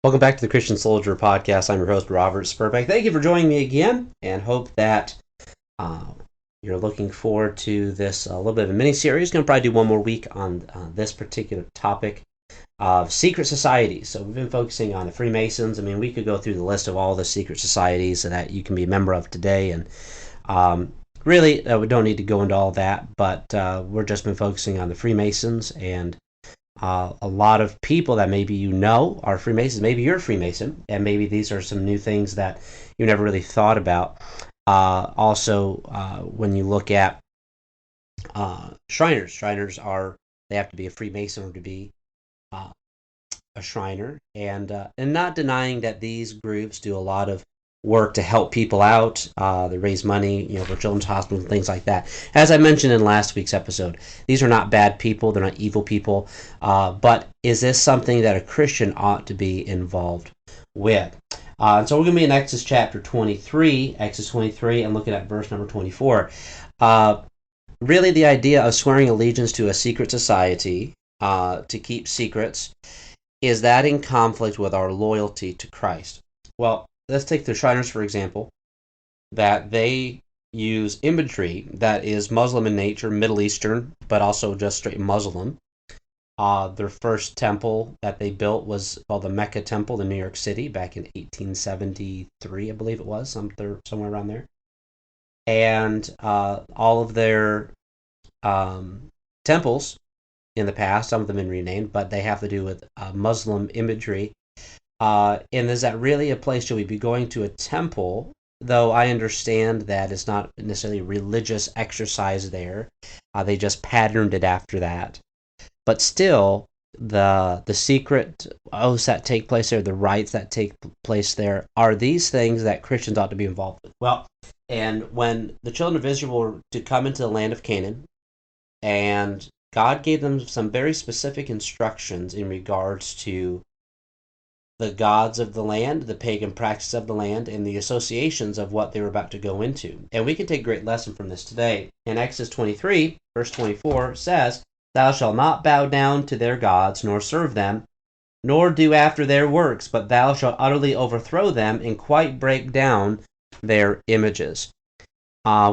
Welcome back to the Christian Soldier Podcast. I'm your host, Robert Spurbeck. Thank you for joining me again, and hope that uh, you're looking forward to this little bit of a mini-series. Going to probably do one more week on this particular topic of secret societies. So we've been focusing on the Freemasons. I mean, we could go through the list of all the secret societies that you can be a member of today, and really, we don't need to go into all that, but we've just been focusing on the Freemasons, and a lot of people that maybe you know are Freemasons. Maybe you're a Freemason, and maybe these are some new things that you never really thought about. Also, when you look at Shriners they have to be a Freemason or to be uh, a Shriner, and not denying that these groups do a lot of work to help people out. They raise money, for children's hospitals and things like that. As I mentioned in last week's episode, these are not bad people. They're not evil people. But is this something that a Christian ought to be involved with? And so we're going to be in Exodus chapter 23, and looking at verse number 24. Really, the idea of swearing allegiance to a secret society to keep secrets, is that in conflict with our loyalty to Christ? Well, let's take the Shriners, for example, that they use imagery that is Muslim in nature, Middle Eastern, but also just straight Muslim. Their first temple that they built was called the Mecca Temple in New York City back in 1873, I believe it was, somewhere around there. And all of their temples in the past, some of them have been renamed, but they have to do with Muslim imagery. And is that really a place? Should we be going to a temple? Though I understand that it's not necessarily a religious exercise there. They just patterned it after that. But still, the secret oaths that take place there, the rites that take place there, are these things that Christians ought to be involved with. Well, and when the children of Israel were to come into the land of Canaan, and God gave them some very specific instructions in regards to the gods of the land, the pagan practice of the land, and the associations of what they were about to go into. And we can take a great lesson from this today. In Exodus 23, verse 24 says, "Thou shalt not bow down to their gods, nor serve them, nor do after their works, but thou shalt utterly overthrow them and quite break down their images."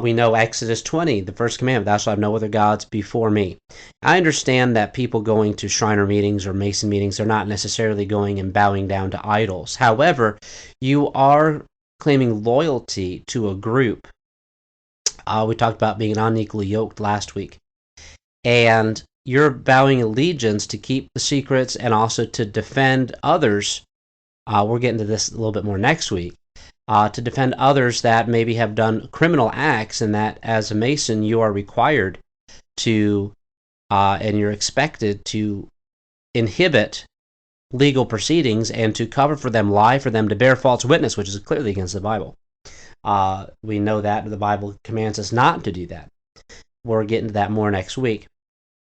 We know Exodus 20, the first commandment, "Thou shalt have no other gods before me." I understand that people going to Shriner meetings or Mason meetings are not necessarily going and bowing down to idols. However, you are claiming loyalty to a group. We talked about being unequally yoked last week. And you're bowing allegiance to keep the secrets and also to defend others. We're getting to this a little bit more next week. To defend others that maybe have done criminal acts, and that as a Mason you are required to, and you're expected to inhibit legal proceedings and to cover for them, lie for them, to bear false witness, which is clearly against the Bible. We know that the Bible commands us not to do that. We'll get into that more next week.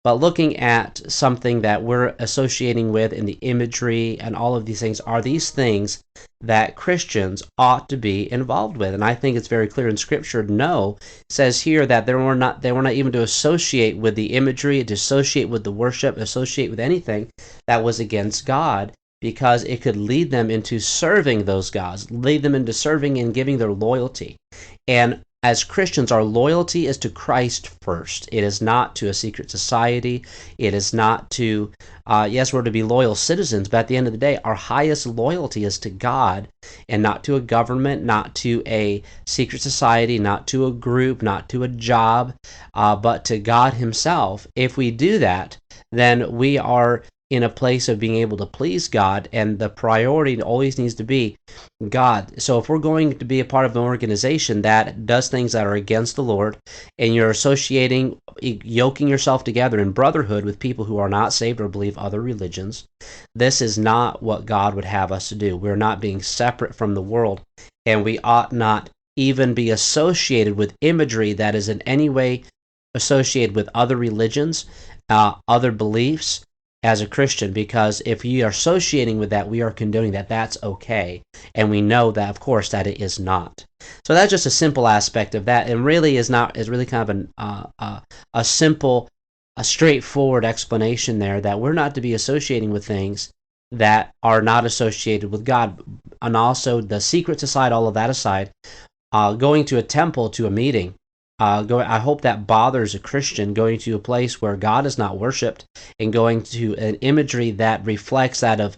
But looking at something that we're associating with in the imagery and all of these things, are these things that Christians ought to be involved with? And I think it's very clear in Scripture. No, it says here that they were not even to associate with the imagery, to associate with the worship, associate with anything that was against God, because it could lead them into serving those gods, lead them into serving and giving their loyalty. And as Christians, our loyalty is to Christ first. It is not to a secret society. It is not to, yes, we're to be loyal citizens, but at the end of the day, our highest loyalty is to God, and not to a government, not to a secret society, not to a group, not to a job, but to God Himself. If we do that, then we are in a place of being able to please God, and the priority always needs to be God. So if we're going to be a part of an organization that does things that are against the Lord, and you're associating, yoking yourself together in brotherhood with people who are not saved or believe other religions, this is not what God would have us to do. We're not being separate from the world, and we ought not even be associated with imagery that is in any way associated with other religions, other beliefs, as a Christian, because if you are associating with that, we are condoning that. That's okay, and we know that, of course, that it is not. So that's just a simple aspect of that, and really is really kind of a simple, a straightforward explanation there, that we're not to be associating with things that are not associated with God. And also the secrets aside, all of that aside, going to a temple, to a meeting, I hope that bothers a Christian, going to a place where God is not worshipped and going to an imagery that reflects that of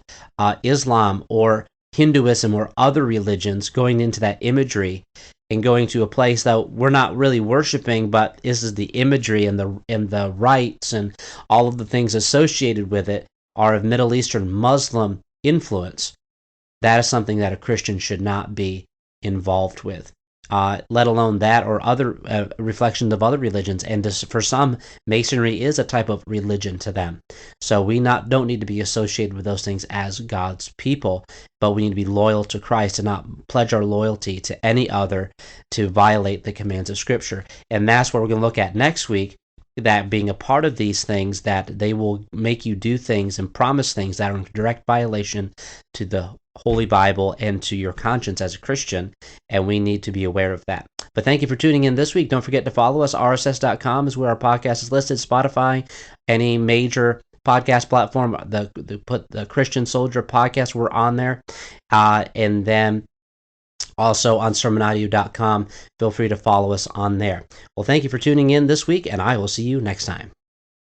Islam or Hinduism or other religions, going into that imagery and going to a place that we're not really worshiping, but this is the imagery and the rites and all of the things associated with it are of Middle Eastern Muslim influence. That is something that a Christian should not be involved with. Let alone that or other reflections of other religions. And for some, Masonry is a type of religion to them. So we don't need to be associated with those things as God's people, but we need to be loyal to Christ and not pledge our loyalty to any other to violate the commands of Scripture. And that's what we're going to look at next week, that being a part of these things, that they will make you do things and promise things that are in direct violation to the Holy Bible and to your conscience as a Christian, and we need to be aware of that. But thank you for tuning in this week. Don't forget to follow us. RSS.com is where our podcast is listed. Spotify, any major podcast platform, the Christian Soldier podcast, we're on there. And then also on sermonaudio.com. Feel free to follow us on there. Well, thank you for tuning in this week, and I will see you next time.